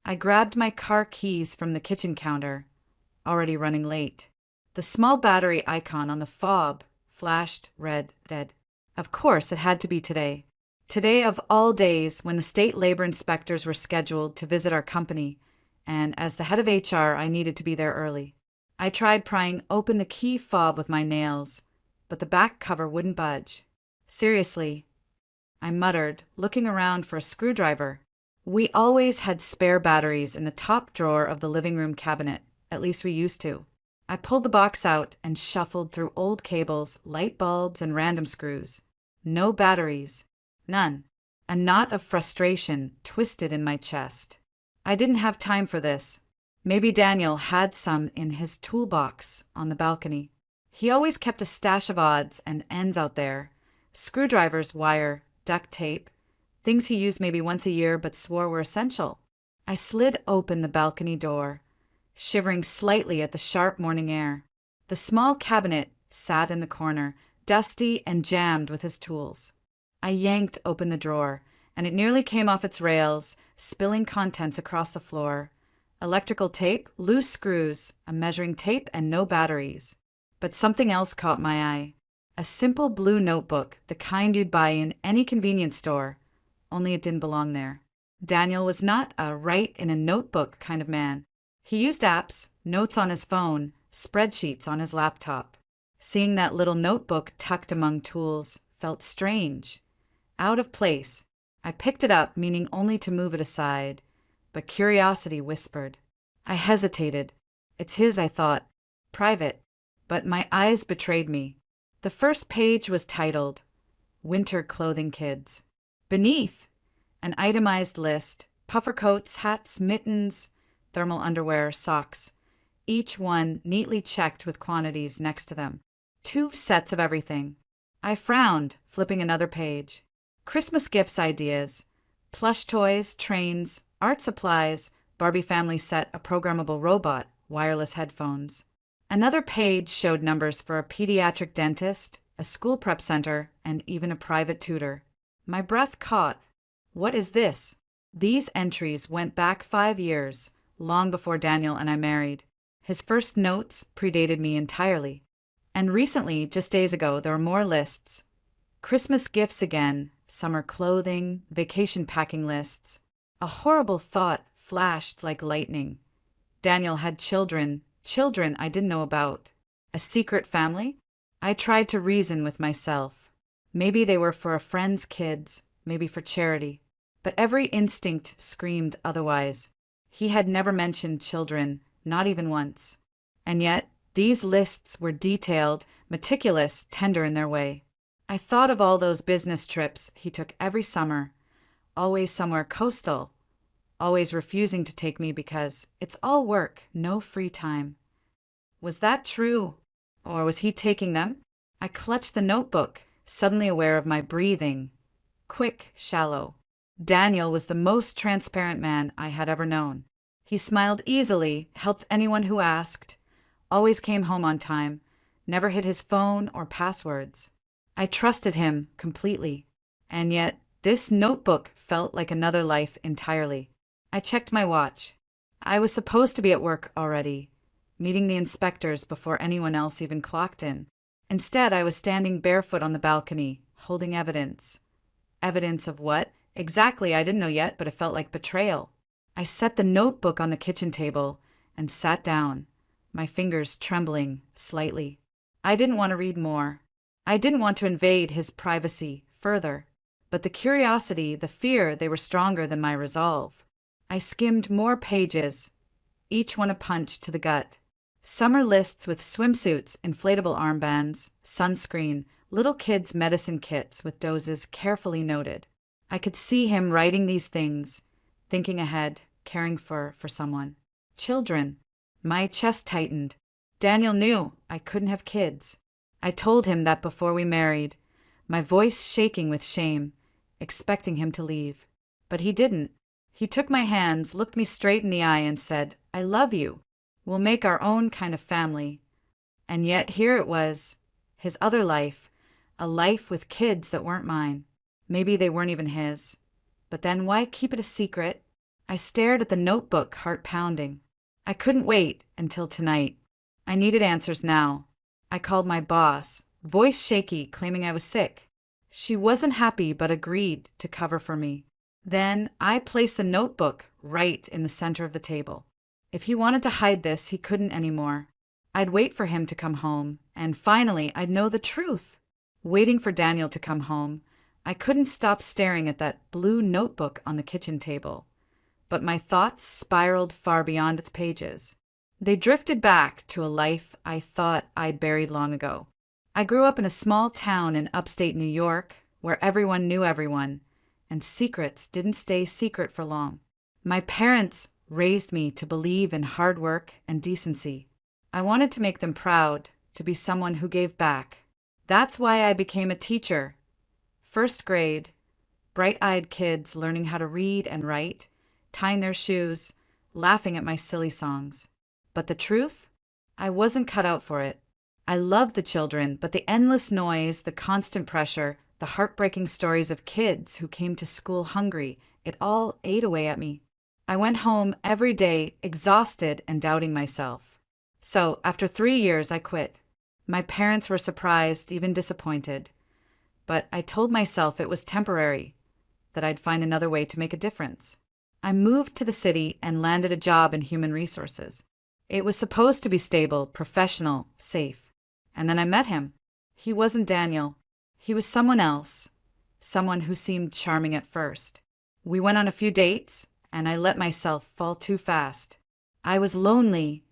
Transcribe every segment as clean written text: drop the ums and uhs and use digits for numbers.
I grabbed my car keys from the kitchen counter, already running late. The small battery icon on the fob flashed red dead. Of course, it had to be today. Today of all days when the state labor inspectors were scheduled to visit our company, and as the head of HR, I needed to be there early. I tried prying open the key fob with my nails, but the back cover wouldn't budge. Seriously, I muttered, looking around for a screwdriver. We always had spare batteries in the top drawer of the living room cabinet, at least we used to. I pulled the box out and shuffled through old cables, light bulbs, and random screws. No batteries. None. A knot of frustration twisted in my chest. I didn't have time for this. Maybe Daniel had some in his toolbox on the balcony. He always kept a stash of odds and ends out there. Screwdrivers, wire, duct tape, things he used maybe once a year but swore were essential. I slid open the balcony door, shivering slightly at the sharp morning air. The small cabinet sat in the corner, dusty and jammed with his tools. I yanked open the drawer, and it nearly came off its rails, spilling contents across the floor. Electrical tape, loose screws, a measuring tape, and no batteries. But something else caught my eye. A simple blue notebook, the kind you'd buy in any convenience store, only it didn't belong there. Daniel was not a write in a notebook kind of man. He used apps, notes on his phone, spreadsheets on his laptop. Seeing that little notebook tucked among tools felt strange, out of place. I picked it up, meaning only to move it aside, but curiosity whispered. I hesitated. It's his, I thought. Private. But my eyes betrayed me. The first page was titled, Winter Clothing Kids. Beneath, an itemized list, puffer coats, hats, mittens, thermal underwear, socks, each one neatly checked with quantities next to them. 2 sets of everything. I frowned, flipping another page. Christmas gifts ideas, plush toys, trains, art supplies, Barbie family set, a programmable robot, wireless headphones. Another page showed numbers for a pediatric dentist, a school prep center, and even a private tutor. My breath caught. What is this? These entries went back 5 years, long before Daniel and I married. His first notes predated me entirely. And recently, just days ago, there were more lists. Christmas gifts again, summer clothing, vacation packing lists. A horrible thought flashed like lightning. Daniel had children I didn't know about. A secret family? I tried to reason with myself. Maybe they were for a friend's kids, maybe for charity. But every instinct screamed otherwise. He had never mentioned children, not even once. And yet, these lists were detailed, meticulous, tender in their way. I thought of all those business trips he took every summer, always somewhere coastal, always refusing to take me because it's all work, no free time. Was that true? Or was he taking them? I clutched the notebook, suddenly aware of my breathing. Quick, shallow. Daniel was the most transparent man I had ever known. He smiled easily, helped anyone who asked, always came home on time, never hid his phone or passwords. I trusted him completely. And yet, this notebook felt like another life entirely. I checked my watch. I was supposed to be at work already, meeting the inspectors before anyone else even clocked in. Instead, I was standing barefoot on the balcony, holding evidence. Evidence of what? Exactly, I didn't know yet, but it felt like betrayal. I set the notebook on the kitchen table and sat down, my fingers trembling slightly. I didn't want to read more. I didn't want to invade his privacy further. But the curiosity, the fear, they were stronger than my resolve. I skimmed more pages, each one a punch to the gut. Summer lists with swimsuits, inflatable armbands, sunscreen, little kids' medicine kits with doses carefully noted. I could see him writing these things, thinking ahead, caring for someone. Children. My chest tightened. Daniel knew I couldn't have kids. I told him that before we married, my voice shaking with shame, expecting him to leave. But he didn't. He took my hands, looked me straight in the eye, and said, I love you. We'll make our own kind of family. And yet here it was, his other life, a life with kids that weren't mine. Maybe they weren't even his. But then why keep it a secret? I stared at the notebook, heart pounding. I couldn't wait until tonight. I needed answers now. I called my boss, voice shaky, claiming I was sick. She wasn't happy but agreed to cover for me. Then I placed the notebook right in the center of the table. If he wanted to hide this, he couldn't anymore. I'd wait for him to come home, and finally I'd know the truth. Waiting for Daniel to come home, I couldn't stop staring at that blue notebook on the kitchen table. But my thoughts spiraled far beyond its pages. They drifted back to a life I thought I'd buried long ago. I grew up in a small town in upstate New York where everyone knew everyone, and secrets didn't stay secret for long. My parents raised me to believe in hard work and decency. I wanted to make them proud, to be someone who gave back. That's why I became a teacher. First grade, bright-eyed kids learning how to read and write, tying their shoes, laughing at my silly songs. But the truth? I wasn't cut out for it. I loved the children, but the endless noise, the constant pressure, the heartbreaking stories of kids who came to school hungry, it all ate away at me. I went home every day, exhausted and doubting myself. So, after 3 years, I quit. My parents were surprised, even disappointed. But I told myself it was temporary, that I'd find another way to make a difference. I moved to the city and landed a job in human resources. It was supposed to be stable, professional, safe. And then I met him. He wasn't Daniel. He was someone else, someone who seemed charming at first. We went on a few dates, and I let myself fall too fast. I was lonely,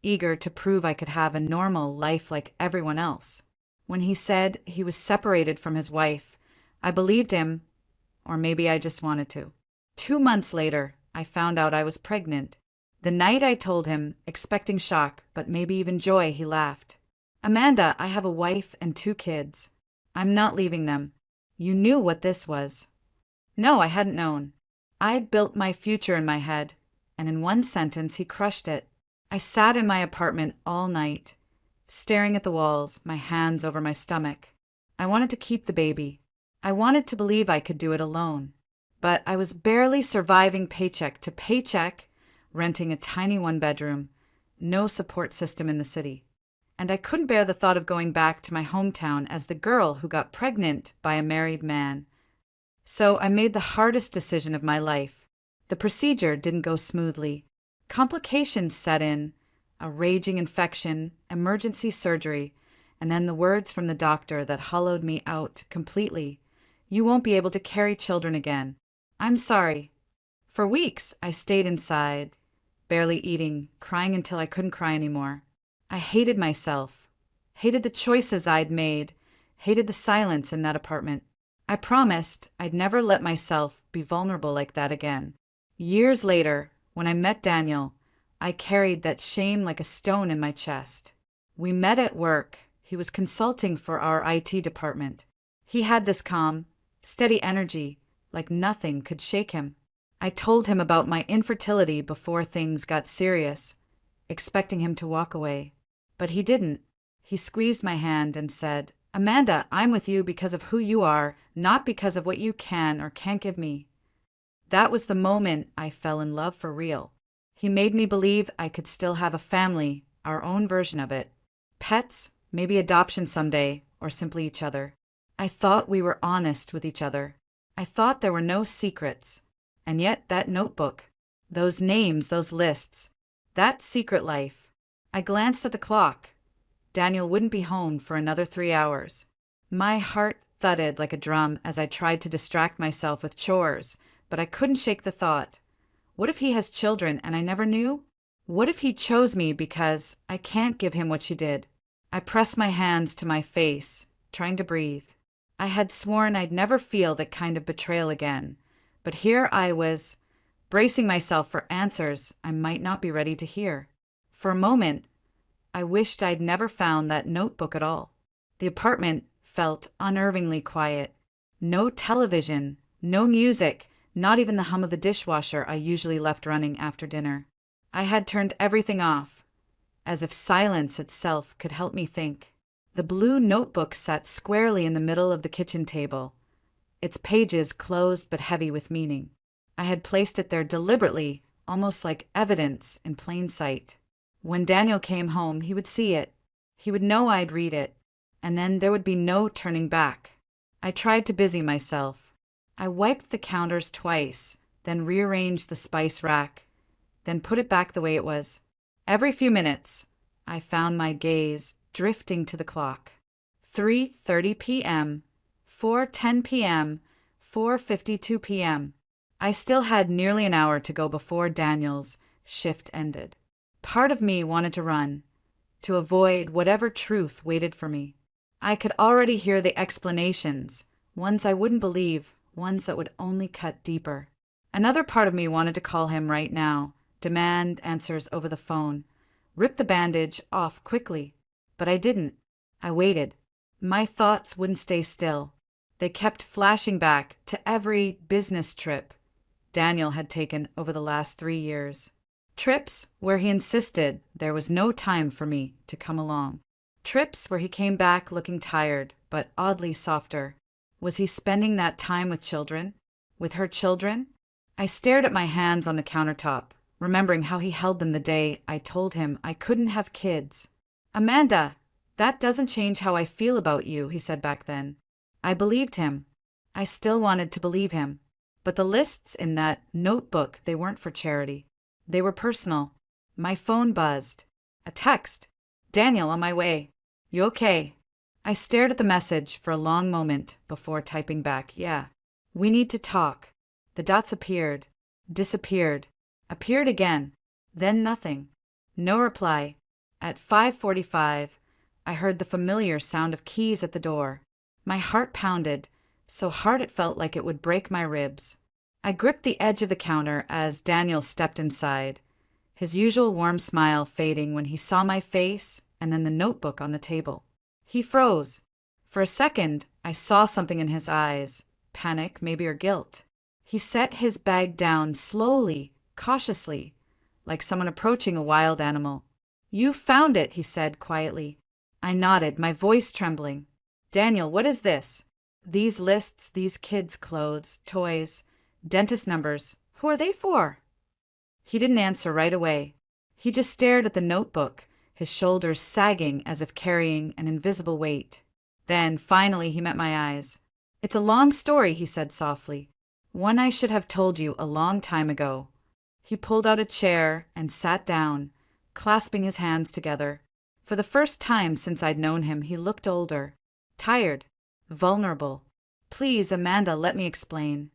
eager to prove I could have a normal life like everyone else. When he said he was separated from his wife, I believed him, or maybe I just wanted to. 2 months later, I found out I was pregnant. The night I told him, expecting shock, but maybe even joy, he laughed. "Amanda, I have a wife and 2 kids. I'm not leaving them. You knew what this was." No, I hadn't known. I'd built my future in my head, and in one sentence he crushed it. I sat in my apartment all night, staring at the walls, my hands over my stomach. I wanted to keep the baby. I wanted to believe I could do it alone. But I was barely surviving paycheck to paycheck, renting a tiny 1-bedroom, no support system in the city. And I couldn't bear the thought of going back to my hometown as the girl who got pregnant by a married man. So I made the hardest decision of my life. The procedure didn't go smoothly. Complications set in, a raging infection, emergency surgery, and then the words from the doctor that hollowed me out completely. "You won't be able to carry children again. I'm sorry." For weeks, I stayed inside, barely eating, crying until I couldn't cry anymore. I hated myself, hated the choices I'd made, hated the silence in that apartment. I promised I'd never let myself be vulnerable like that again. Years later, when I met Daniel, I carried that shame like a stone in my chest. We met at work. He was consulting for our IT department. He had this calm, steady energy, like nothing could shake him. I told him about my infertility before things got serious, expecting him to walk away. But he didn't. He squeezed my hand and said, "Amanda, I'm with you because of who you are, not because of what you can or can't give me." That was the moment I fell in love for real. He made me believe I could still have a family, our own version of it. Pets, maybe adoption someday, or simply each other. I thought we were honest with each other. I thought there were no secrets. And yet that notebook, those names, those lists, that secret life. I glanced at the clock. Daniel wouldn't be home for another 3 hours. My heart thudded like a drum as I tried to distract myself with chores, but I couldn't shake the thought. What if he has children and I never knew? What if he chose me because I can't give him what she did? I pressed my hands to my face, trying to breathe. I had sworn I'd never feel that kind of betrayal again, but here I was, bracing myself for answers I might not be ready to hear. For a moment, I wished I'd never found that notebook at all. The apartment felt unnervingly quiet. No television, no music, not even the hum of the dishwasher I usually left running after dinner. I had turned everything off, as if silence itself could help me think. The blue notebook sat squarely in the middle of the kitchen table, its pages closed but heavy with meaning. I had placed it there deliberately, almost like evidence in plain sight. When Daniel came home, he would see it. He would know I'd read it, and then there would be no turning back. I tried to busy myself. I wiped the counters twice, then rearranged the spice rack, then put it back the way it was. Every few minutes, I found my gaze drifting to the clock. 3:30 p.m., 4:10 p.m., 4:52 p.m. I still had nearly an hour to go before Daniel's shift ended. Part of me wanted to run, to avoid whatever truth waited for me. I could already hear the explanations, ones I wouldn't believe, ones that would only cut deeper. Another part of me wanted to call him right now, demand answers over the phone, rip the bandage off quickly. But I didn't. I waited. My thoughts wouldn't stay still. They kept flashing back to every business trip Daniel had taken over the last 3 years. Trips where he insisted there was no time for me to come along. Trips where he came back looking tired, but oddly softer. Was he spending that time with children? With her children? I stared at my hands on the countertop, remembering how he held them the day I told him I couldn't have kids. "Amanda, that doesn't change how I feel about you," he said back then. I believed him. I still wanted to believe him. But the lists in that notebook, they weren't for charity. They were personal. My phone buzzed. A text. "Daniel, on my way. You okay?" I stared at the message for a long moment before typing back, "Yeah. We need to talk." The dots appeared, disappeared, appeared again, then nothing. No reply. At 5:45, I heard the familiar sound of keys at the door. My heart pounded, so hard it felt like it would break my ribs. I gripped the edge of the counter as Daniel stepped inside, his usual warm smile fading when he saw my face and then the notebook on the table. He froze. For a second, I saw something in his eyes, panic maybe or guilt. He set his bag down slowly, cautiously, like someone approaching a wild animal. "You found it," he said quietly. I nodded, my voice trembling. "Daniel, what is this? These lists, these kids' clothes, toys, dentist numbers, who are they for?" He didn't answer right away. He just stared at the notebook, his shoulders sagging as if carrying an invisible weight. Then, finally, he met my eyes. "It's a long story," he said softly. "One I should have told you a long time ago." He pulled out a chair and sat down, clasping his hands together. For the first time since I'd known him, he looked older, tired, vulnerable. "Please, Amanda, let me explain."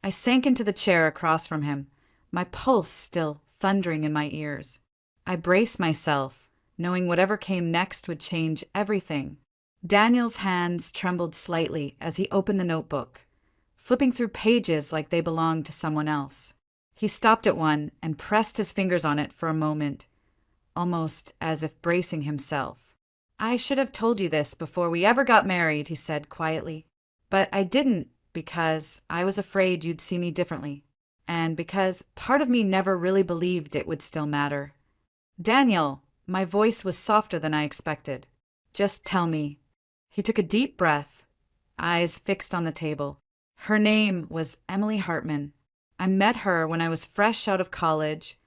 I sank into the chair across from him, my pulse still thundering in my ears. I braced myself, knowing whatever came next would change everything. Daniel's hands trembled slightly as he opened the notebook, flipping through pages like they belonged to someone else. He stopped at one and pressed his fingers on it for a moment, almost as if bracing himself. "I should have told you this before we ever got married," he said quietly. "But I didn't because I was afraid you'd see me differently, and because part of me never really believed it would still matter." "Daniel," my voice was softer than I expected. "Just tell me." He took a deep breath, eyes fixed on the table. Her name was Emily Hartman. I met her when I was fresh out of college,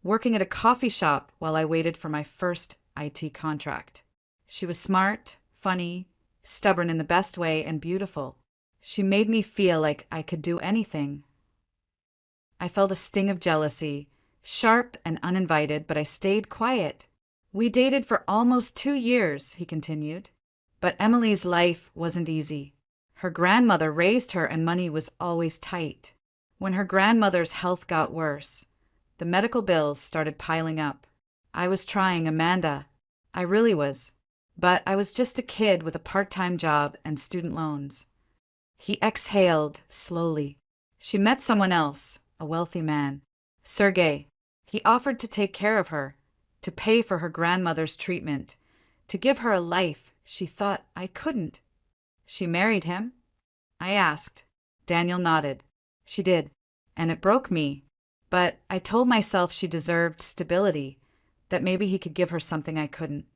working at a coffee shop while I waited for my first IT contract. She was smart, funny, stubborn in the best way, and beautiful. She made me feel like I could do anything. I felt a sting of jealousy, sharp and uninvited, but I stayed quiet. "We dated for almost 2 years," he continued. "But Emily's life wasn't easy. Her grandmother raised her and money was always tight. When her grandmother's health got worse, the medical bills started piling up. I was trying, Amanda. I really was. But I was just a kid with a part-time job and student loans." He exhaled slowly. "She met someone else, a wealthy man. Sergey. He offered to take care of her, to pay for her grandmother's treatment, to give her a life she thought I couldn't." "She married him?" I asked. Daniel nodded. "She did, and it broke me. But I told myself she deserved stability, that maybe he could give her something I couldn't."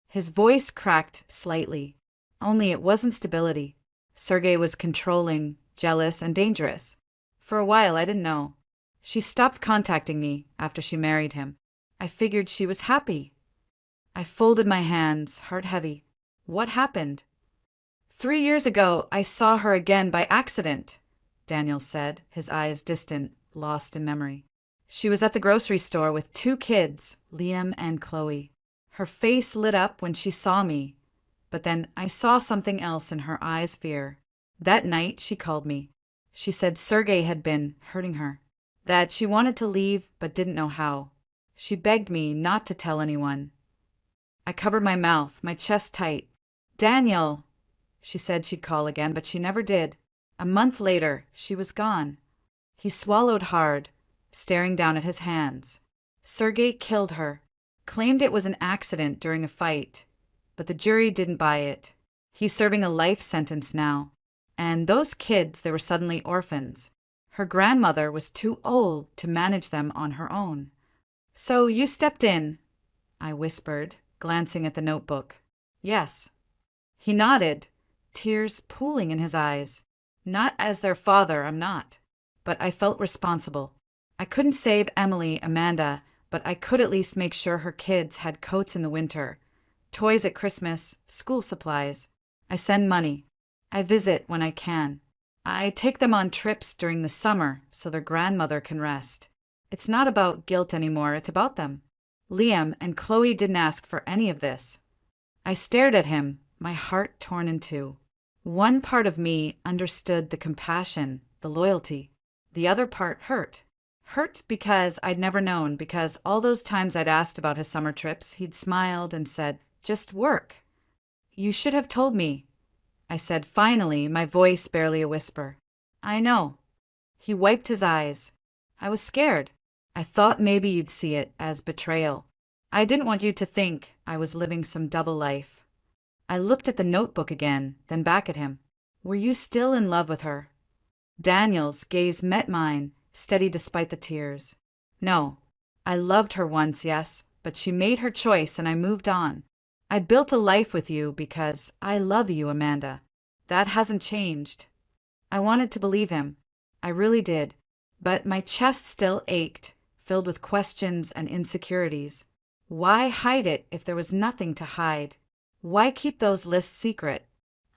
His voice cracked slightly. "Only it wasn't stability. Sergey was controlling, jealous, and dangerous. For a while, I didn't know. She stopped contacting me after she married him. I figured she was happy. I folded my hands, heart heavy. What happened? 3 years ago, I saw her again by accident, Daniel said, his eyes distant, lost in memory. She was at the grocery store with 2 kids, Liam and Chloe. Her face lit up when she saw me, but then I saw something else in her eyes, fear. That night, she called me. She said Sergey had been hurting her, that she wanted to leave but didn't know how. She begged me not to tell anyone. I covered my mouth, my chest tight. Daniel! She said she'd call again, but she never did. A month later, she was gone. He swallowed hard, staring down at his hands. Sergey killed her, claimed it was an accident during a fight, but the jury didn't buy it. He's serving a life sentence now. And those kids, they were suddenly orphans. Her grandmother was too old to manage them on her own. So you stepped in, I whispered, glancing at the notebook. Yes. He nodded, tears pooling in his eyes. Not as their father, I'm not. But I felt responsible. I couldn't save Emily, Amanda, but I could at least make sure her kids had coats in the winter, toys at Christmas, school supplies. I send money. I visit when I can. I take them on trips during the summer so their grandmother can rest. It's not about guilt anymore, it's about them. Liam and Chloe didn't ask for any of this. I stared at him, my heart torn in two. One part of me understood the compassion, the loyalty. The other part hurt. Hurt because I'd never known, because all those times I'd asked about his summer trips, he'd smiled and said, "Just work." "You should have told me," I said finally, my voice barely a whisper. "I know." He wiped his eyes. "I was scared. I thought maybe you'd see it as betrayal. I didn't want you to think I was living some double life." I looked at the notebook again, then back at him. "Were you still in love with her?" Daniel's gaze met mine, steady despite the tears. "No. I loved her once, yes, but she made her choice and I moved on. I built a life with you because I love you, Amanda. That hasn't changed." I wanted to believe him. I really did. But my chest still ached, filled with questions and insecurities. Why hide it if there was nothing to hide? Why keep those lists secret?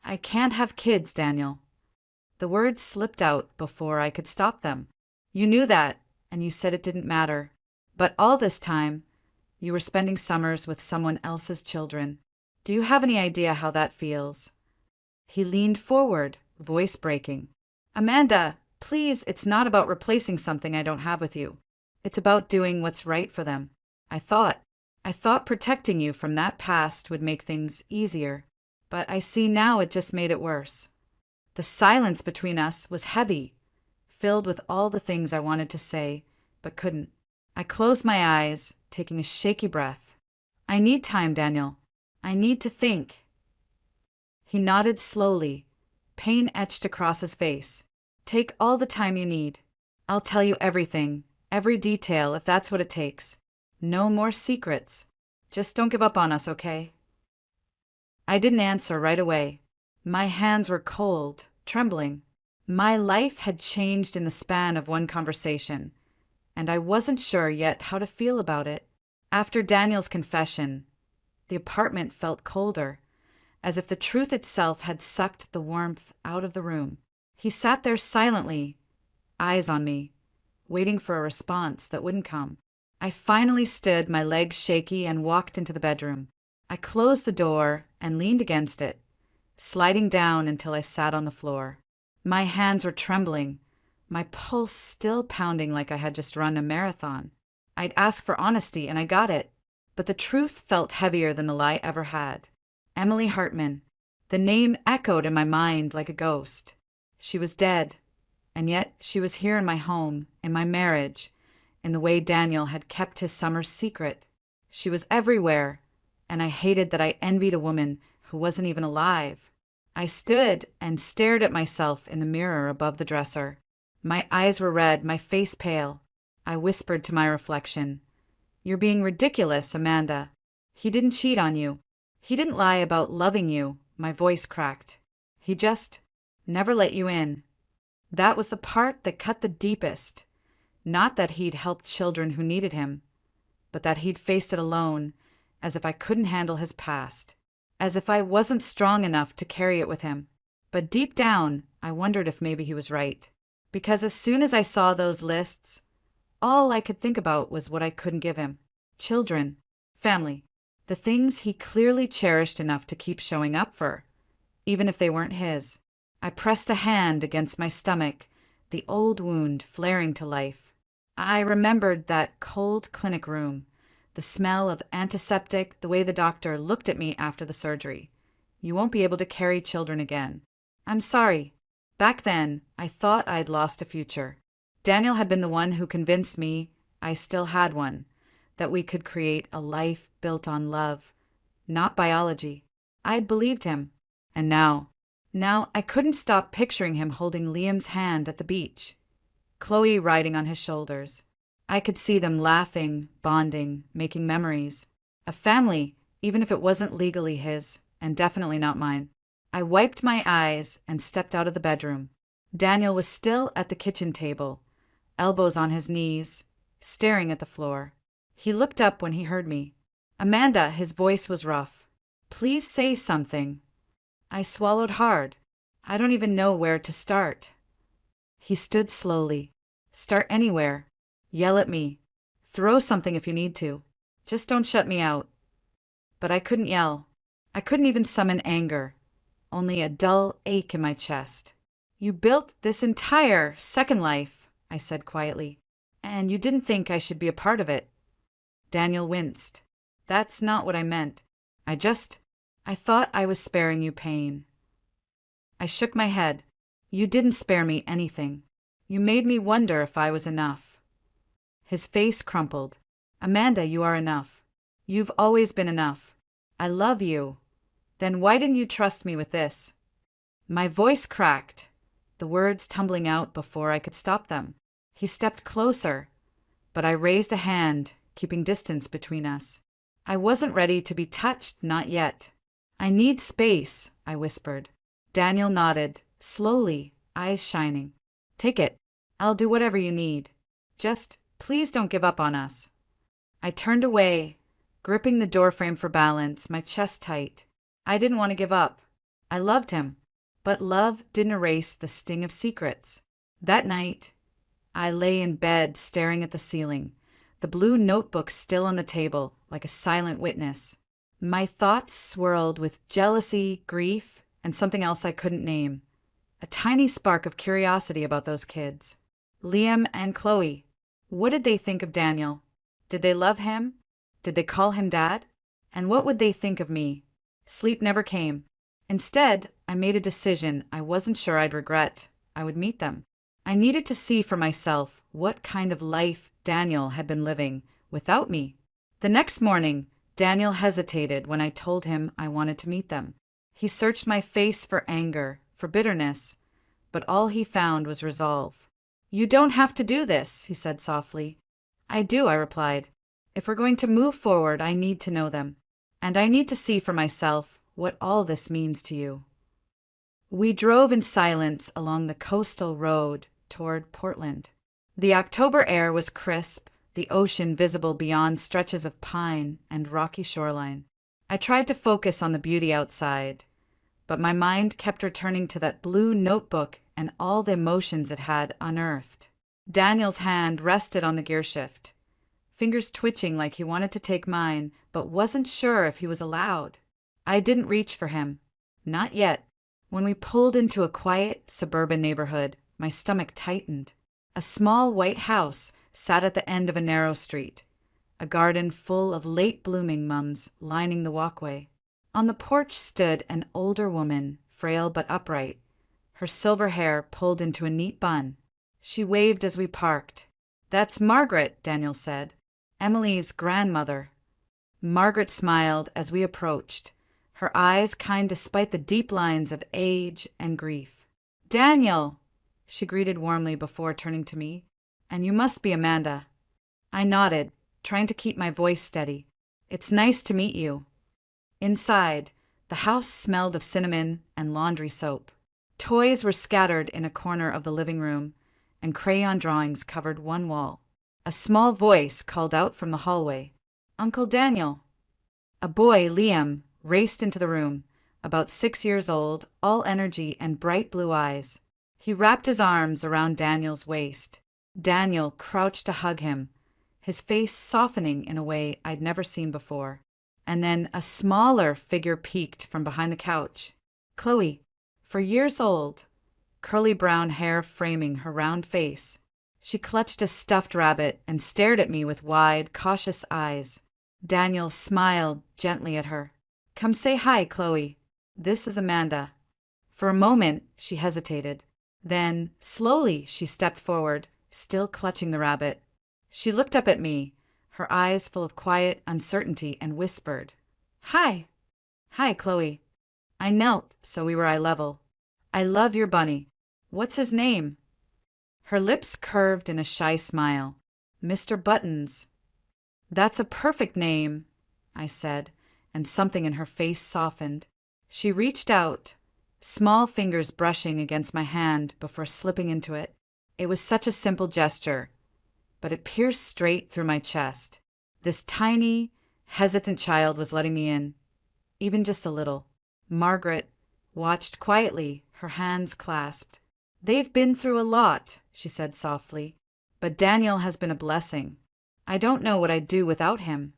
"I can't have kids, Daniel." The words slipped out before I could stop them. "You knew that, and you said it didn't matter. But all this time, you were spending summers with someone else's children. Do you have any idea how that feels?" He leaned forward, voice breaking. "Amanda, please, it's not about replacing something I don't have with you. It's about doing what's right for them. I thought protecting you from that past would make things easier, but I see now it just made it worse." The silence between us was heavy, filled with all the things I wanted to say, but couldn't. I closed my eyes, taking a shaky breath. "I need time, Daniel. I need to think." He nodded slowly, pain etched across his face. "Take all the time you need. I'll tell you everything, every detail, if that's what it takes. No more secrets. Just don't give up on us, okay?" I didn't answer right away. My hands were cold, trembling. My life had changed in the span of one conversation, and I wasn't sure yet how to feel about it. After Daniel's confession, the apartment felt colder, as if the truth itself had sucked the warmth out of the room. He sat there silently, eyes on me, waiting for a response that wouldn't come. I finally stood, my legs shaky, and walked into the bedroom. I closed the door and leaned against it, sliding down until I sat on the floor. My hands were trembling, my pulse still pounding like I had just run a marathon. I'd asked for honesty, and I got it, but the truth felt heavier than the lie ever had. Emily Hartman. The name echoed in my mind like a ghost. She was dead, and yet she was here in my home, in my marriage, in the way Daniel had kept his summer's secret. She was everywhere, and I hated that I envied a woman who wasn't even alive. I stood and stared at myself in the mirror above the dresser. My eyes were red, my face pale. I whispered to my reflection, "You're being ridiculous, Amanda. He didn't cheat on you. He didn't lie about loving you." My voice cracked. "He just never let you in." That was the part that cut the deepest. Not that he'd helped children who needed him, but that he'd faced it alone, as if I couldn't handle his past, as if I wasn't strong enough to carry it with him. But deep down, I wondered if maybe he was right. Because as soon as I saw those lists, all I could think about was what I couldn't give him. Children, family, the things he clearly cherished enough to keep showing up for, even if they weren't his. I pressed a hand against my stomach, the old wound flaring to life. I remembered that cold clinic room, the smell of antiseptic, the way the doctor looked at me after the surgery. You won't be able to carry children again. I'm sorry. Back then, I thought I'd lost a future. Daniel had been the one who convinced me I still had one, that we could create a life built on love, not biology. I'd believed him. And now I couldn't stop picturing him holding Liam's hand at the beach, Chloe riding on his shoulders. I could see them laughing, bonding, making memories. A family, even if it wasn't legally his, and definitely not mine. I wiped my eyes and stepped out of the bedroom. Daniel was still at the kitchen table, elbows on his knees, staring at the floor. He looked up when he heard me. Amanda, his voice was rough. Please say something. I swallowed hard. I don't even know where to start. He stood slowly. Start anywhere. Yell at me. Throw something if you need to. Just don't shut me out. But I couldn't yell. I couldn't even summon anger. Only a dull ache in my chest. You built this entire second life, I said quietly, and you didn't think I should be a part of it. Daniel winced. That's not what I meant. I thought I was sparing you pain. I shook my head. You didn't spare me anything. You made me wonder if I was enough. His face crumpled. Amanda, you are enough. You've always been enough. I love you. Then why didn't you trust me with this? My voice cracked, the words tumbling out before I could stop them. He stepped closer, but I raised a hand, keeping distance between us. I wasn't ready to be touched, not yet. I need space, I whispered. Daniel nodded, slowly, eyes shining. Take it. I'll do whatever you need. Just, please don't give up on us. I turned away, gripping the doorframe for balance, my chest tight. I didn't want to give up. I loved him, but love didn't erase the sting of secrets. That night, I lay in bed staring at the ceiling, the blue notebook still on the table, like a silent witness. My thoughts swirled with jealousy, grief, and something else I couldn't name. A tiny spark of curiosity about those kids. Liam and Chloe. What did they think of Daniel? Did they love him? Did they call him Dad? And what would they think of me? Sleep never came. Instead, I made a decision I wasn't sure I'd regret. I would meet them. I needed to see for myself what kind of life Daniel had been living without me. The next morning, Daniel hesitated when I told him I wanted to meet them. He searched my face for anger, for bitterness, but all he found was resolve. You don't have to do this, he said softly. I do, I replied. If we're going to move forward, I need to know them. And I need to see for myself what all this means to you. We drove in silence along the coastal road toward Portland. The October air was crisp, the ocean visible beyond stretches of pine and rocky shoreline. I tried to focus on the beauty outside, but my mind kept returning to that blue notebook and all the emotions it had unearthed. Daniel's hand rested on the gearshift, fingers twitching like he wanted to take mine, but wasn't sure if he was allowed. I didn't reach for him. Not yet. When we pulled into a quiet, suburban neighborhood, my stomach tightened. A small white house sat at the end of a narrow street, a garden full of late-blooming mums lining the walkway. On the porch stood an older woman, frail but upright, her silver hair pulled into a neat bun. She waved as we parked. That's Margaret, Daniel said. Emily's grandmother. Margaret smiled as we approached, her eyes kind despite the deep lines of age and grief. Daniel, she greeted warmly before turning to me. And you must be Amanda. I nodded, trying to keep my voice steady. It's nice to meet you. Inside, the house smelled of cinnamon and laundry soap. Toys were scattered in a corner of the living room, and crayon drawings covered one wall. A small voice called out from the hallway, "Uncle Daniel!" A boy, Liam, raced into the room, about 6 years old, all energy and bright blue eyes. He wrapped his arms around Daniel's waist. Daniel crouched to hug him, his face softening in a way I'd never seen before. And then a smaller figure peeked from behind the couch. Chloe, 4 years old, curly brown hair framing her round face. She clutched a stuffed rabbit and stared at me with wide, cautious eyes. Daniel smiled gently at her. "Come say hi, Chloe. This is Amanda." For a moment, she hesitated. Then, slowly, she stepped forward, still clutching the rabbit. She looked up at me, her eyes full of quiet uncertainty, and whispered, "Hi." "Hi, Chloe." I knelt so we were eye level. "I love your bunny. What's his name?" Her lips curved in a shy smile. "Mr. Buttons." "That's a perfect name," I said, and something in her face softened. She reached out, small fingers brushing against my hand before slipping into it. It was such a simple gesture, but it pierced straight through my chest. This tiny, hesitant child was letting me in, even just a little. Margaret watched quietly, her hands clasped. "They've been through a lot," she said softly, "but Daniel has been a blessing. I don't know what I'd do without him."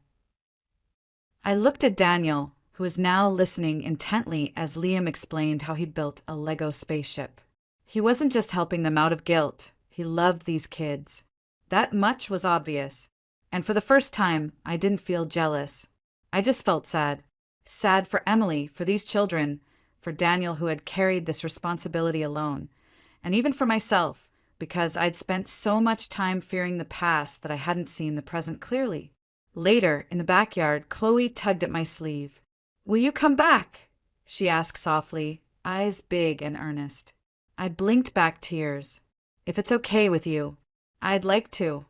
I looked at Daniel, who was now listening intently as Liam explained how he'd built a Lego spaceship. He wasn't just helping them out of guilt. He loved these kids. That much was obvious. And for the first time, I didn't feel jealous. I just felt sad. Sad for Emily, for these children, for Daniel, who had carried this responsibility alone, and even for myself, because I'd spent so much time fearing the past that I hadn't seen the present clearly. Later, in the backyard, Chloe tugged at my sleeve. "Will you come back?" she asked softly, eyes big and earnest. I blinked back tears. "If it's okay with you, I'd like to."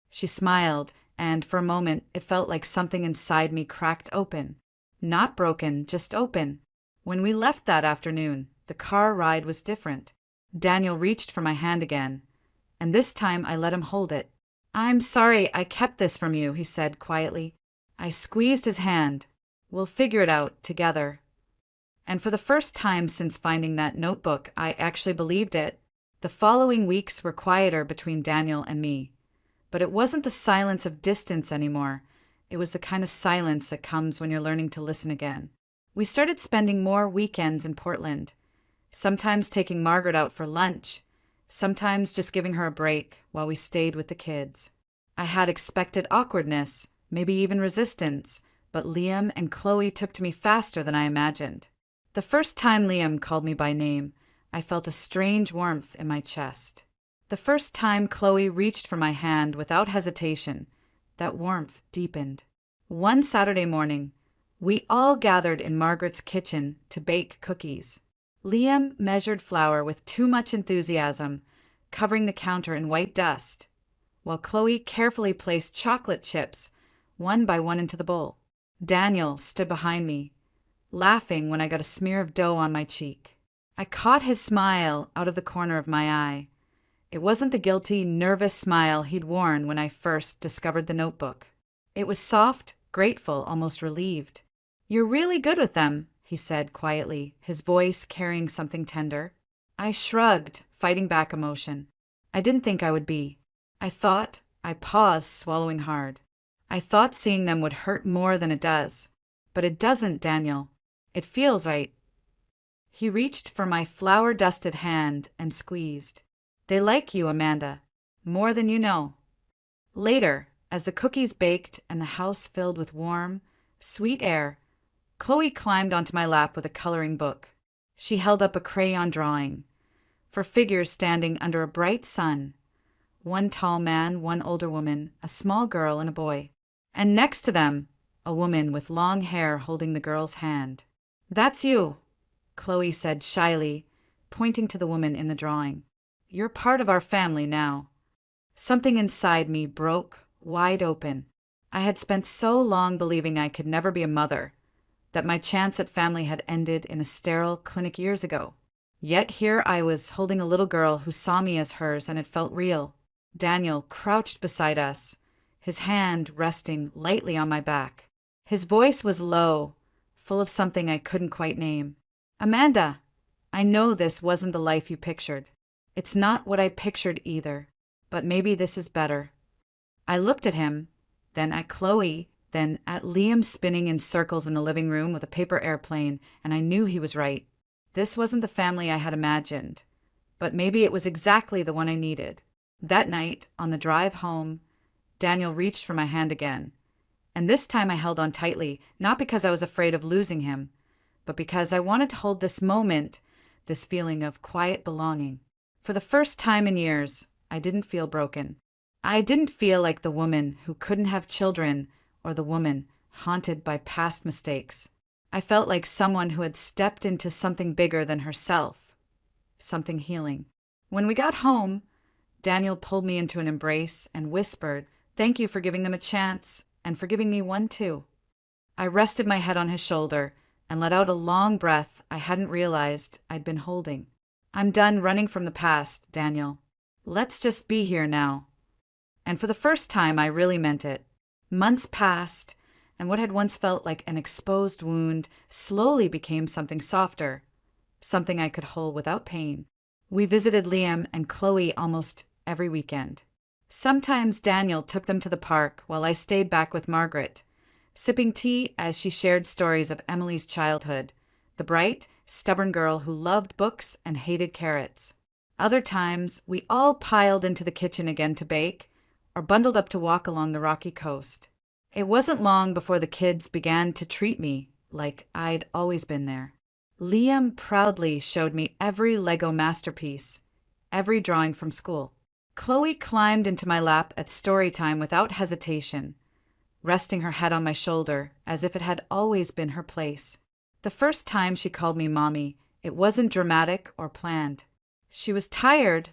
She smiled, and for a moment it felt like something inside me cracked open. Not broken, just open. When we left that afternoon, the car ride was different. Daniel reached for my hand again, and this time I let him hold it. "I'm sorry I kept this from you," he said quietly. I squeezed his hand. "We'll figure it out together." And for the first time since finding that notebook, I actually believed it. The following weeks were quieter between Daniel and me. But it wasn't the silence of distance anymore. It was the kind of silence that comes when you're learning to listen again. We started spending more weekends in Portland, sometimes taking Margaret out for lunch, sometimes just giving her a break while we stayed with the kids. I had expected awkwardness, maybe even resistance, but Liam and Chloe took to me faster than I imagined. The first time Liam called me by name, I felt a strange warmth in my chest. The first time Chloe reached for my hand without hesitation, that warmth deepened. One Saturday morning, we all gathered in Margaret's kitchen to bake cookies. Liam measured flour with too much enthusiasm, covering the counter in white dust, while Chloe carefully placed chocolate chips, one by one, into the bowl. Daniel stood behind me, laughing when I got a smear of dough on my cheek. I caught his smile out of the corner of my eye. It wasn't the guilty, nervous smile he'd worn when I first discovered the notebook. It was soft, grateful, almost relieved. "You're really good with them," he said quietly, his voice carrying something tender. I shrugged, fighting back emotion. I didn't think I would be. I paused, swallowing hard. I thought seeing them would hurt more than it does. But it doesn't, Daniel. It feels right. He reached for my flour-dusted hand and squeezed. "They like you, Amanda, more than you know." Later, as the cookies baked and the house filled with warm, sweet air, Chloe climbed onto my lap with a coloring book. She held up a crayon drawing for figures standing under a bright sun. One tall man, one older woman, a small girl, and a boy. And next to them, a woman with long hair holding the girl's hand. "That's you," Chloe said shyly, pointing to the woman in the drawing. "You're part of our family now." Something inside me broke wide open. I had spent so long believing I could never be a mother, that my chance at family had ended in a sterile clinic years ago. Yet here I was holding a little girl who saw me as hers, and it felt real. Daniel crouched beside us, his hand resting lightly on my back. His voice was low, full of something I couldn't quite name. "Amanda, I know this wasn't the life you pictured. It's not what I pictured either, but maybe this is better." I looked at him, then at Chloe, then at Liam spinning in circles in the living room with a paper airplane, and I knew he was right. This wasn't the family I had imagined, but maybe it was exactly the one I needed. That night, on the drive home, Daniel reached for my hand again, and this time I held on tightly, not because I was afraid of losing him, but because I wanted to hold this moment, this feeling of quiet belonging. For the first time in years, I didn't feel broken. I didn't feel like the woman who couldn't have children or the woman haunted by past mistakes. I felt like someone who had stepped into something bigger than herself, something healing. When we got home, Daniel pulled me into an embrace and whispered, "Thank you for giving them a chance, and for giving me one too." I rested my head on his shoulder and let out a long breath I hadn't realized I'd been holding. "I'm done running from the past, Daniel. Let's just be here now." And for the first time, I really meant it. Months passed, and what had once felt like an exposed wound slowly became something softer, something I could hold without pain. We visited Liam and Chloe almost every weekend. Sometimes Daniel took them to the park while I stayed back with Margaret, sipping tea as she shared stories of Emily's childhood, the bright, stubborn girl who loved books and hated carrots. Other times, we all piled into the kitchen again to bake, or bundled up to walk along the rocky coast. It wasn't long before the kids began to treat me like I'd always been there. Liam proudly showed me every Lego masterpiece, every drawing from school. Chloe climbed into my lap at story time without hesitation, resting her head on my shoulder as if it had always been her place. The first time she called me Mommy, it wasn't dramatic or planned. She was tired,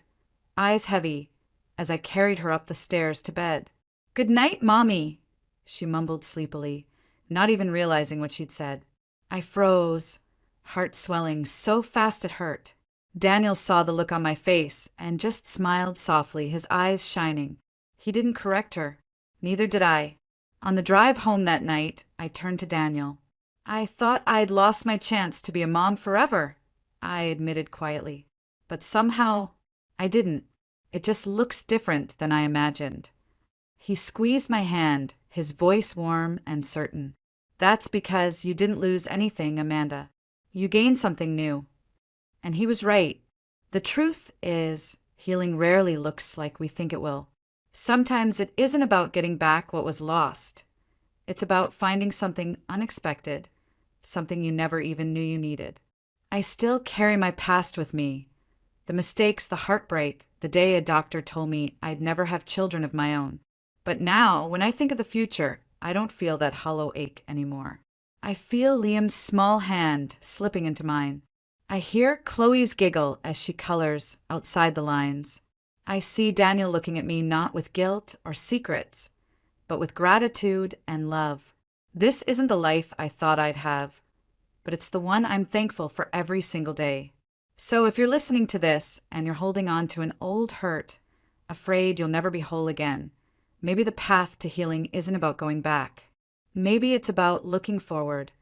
eyes heavy, as I carried her up the stairs to bed. "Good night, Mommy," she mumbled sleepily, not even realizing what she'd said. I froze, heart swelling so fast it hurt. Daniel saw the look on my face and just smiled softly, his eyes shining. He didn't correct her. Neither did I. On the drive home that night, I turned to Daniel. "I thought I'd lost my chance to be a mom forever," I admitted quietly. "But somehow, I didn't. It just looks different than I imagined." He squeezed my hand, his voice warm and certain. "That's because you didn't lose anything, Amanda. You gained something new." And he was right. The truth is, healing rarely looks like we think it will. Sometimes it isn't about getting back what was lost. It's about finding something unexpected, something you never even knew you needed. I still carry my past with me. The mistakes, the heartbreak, the day a doctor told me I'd never have children of my own. But now, when I think of the future, I don't feel that hollow ache anymore. I feel Liam's small hand slipping into mine. I hear Chloe's giggle as she colors outside the lines. I see Daniel looking at me not with guilt or secrets, but with gratitude and love. This isn't the life I thought I'd have, but it's the one I'm thankful for every single day. So if you're listening to this and you're holding on to an old hurt, afraid you'll never be whole again, maybe the path to healing isn't about going back. Maybe it's about looking forward,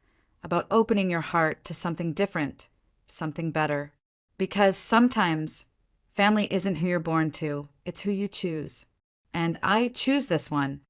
about opening your heart to something different, something better. Because sometimes family isn't who you're born to, it's who you choose. And I choose this one.